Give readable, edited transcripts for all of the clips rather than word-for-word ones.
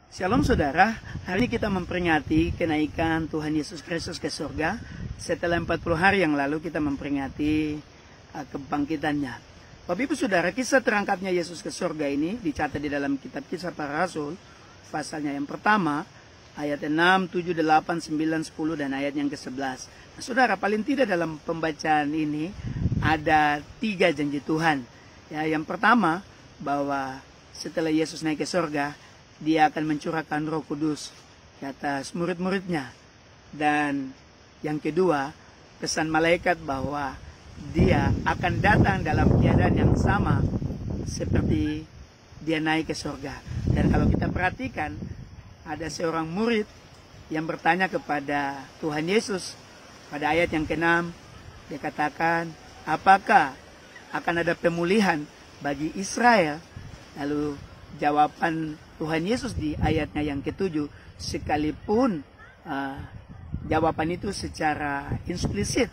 Shalom saudara, hari ini kita memperingati kenaikan Tuhan Yesus Kristus ke surga. Setelah 40 hari yang lalu kita memperingati kebangkitannya. Bapak Ibu Saudara, kisah terangkatnya Yesus ke surga ini dicatat di dalam kitab Kisah Para Rasul, pasalnya yang pertama, ayat 6, 7, 8, 9, 10, dan ayat yang ke-11. Nah, saudara, paling tidak dalam pembacaan ini ada 3 janji Tuhan. Ya, yang pertama, bahwa setelah Yesus naik ke surga, Dia akan mencurahkan Roh Kudus ke atas murid-muridnya. Dan yang kedua, pesan malaikat bahwa Dia akan datang dalam keadaan yang sama seperti Dia naik ke surga. Dan kalau kita perhatikan, ada seorang murid yang bertanya kepada Tuhan Yesus pada ayat yang ke-6. Dia katakan, apakah akan ada pemulihan bagi Israel? Lalu jawaban Tuhan Yesus di ayatnya yang ke-7, sekalipun jawaban itu secara implisit,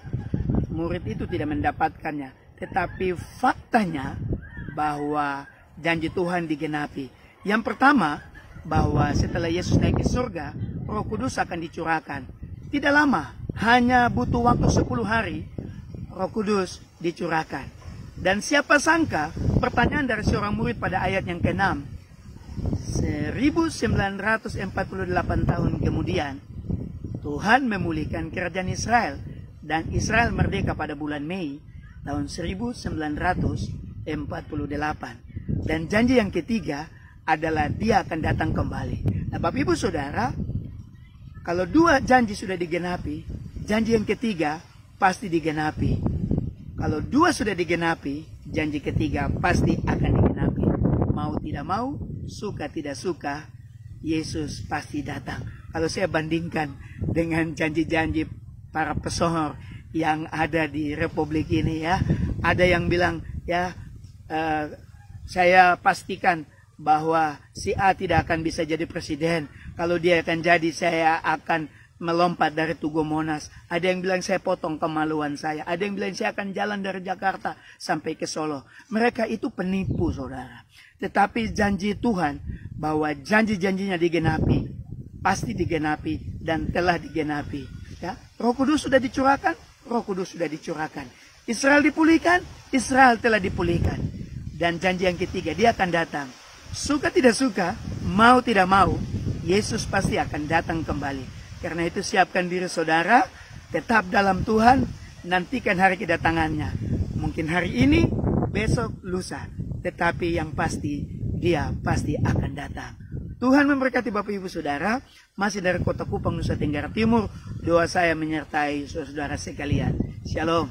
murid itu tidak mendapatkannya. Tetapi faktanya bahwa janji Tuhan digenapi. Yang pertama, bahwa setelah Yesus naik ke surga, Roh Kudus akan dicurahkan. Tidak lama, hanya butuh waktu 10 hari, Roh Kudus dicurahkan. Dan siapa sangka, pertanyaan dari seorang murid pada ayat yang ke-6, 1948 tahun kemudian, Tuhan memulihkan kerajaan Israel, dan Israel merdeka pada bulan Mei tahun 1948. Dan janji yang ketiga adalah Dia akan datang kembali. Nah, Bapak Ibu Saudara, kalau 2 janji sudah digenapi, janji yang ketiga pasti digenapi. Kalau 2 sudah digenapi, janji ketiga pasti akan digenapi. Mau tidak mau, suka tidak suka, Yesus pasti datang. Kalau saya bandingkan dengan janji-janji para pesohor yang ada di Republik ini, ya, ada yang bilang, ya, saya pastikan bahwa si A tidak akan bisa jadi presiden. Kalau dia akan jadi, saya akan melompat dari Tugu Monas. Ada yang bilang saya potong kemaluan saya. Ada yang bilang saya akan jalan dari Jakarta sampai ke Solo. Mereka itu penipu, saudara. Tetapi janji Tuhan bahwa janji-janjinya digenapi, pasti digenapi dan telah digenapi. Ya, Roh Kudus sudah dicurahkan, Roh Kudus sudah dicurahkan. Israel dipulihkan, Israel telah dipulihkan. Dan janji yang ketiga, Dia akan datang. Suka tidak suka, mau tidak mau, Yesus pasti akan datang kembali. Karena itu siapkan diri saudara, tetap dalam Tuhan, nantikan hari kedatangannya. Mungkin hari ini, besok, lusa. Tetapi yang pasti, Dia pasti akan datang. Tuhan memberkati Bapak Ibu Saudara, masih dari Kota Kupang, Nusa Tenggara Timur. Doa saya menyertai saudara sekalian. Shalom.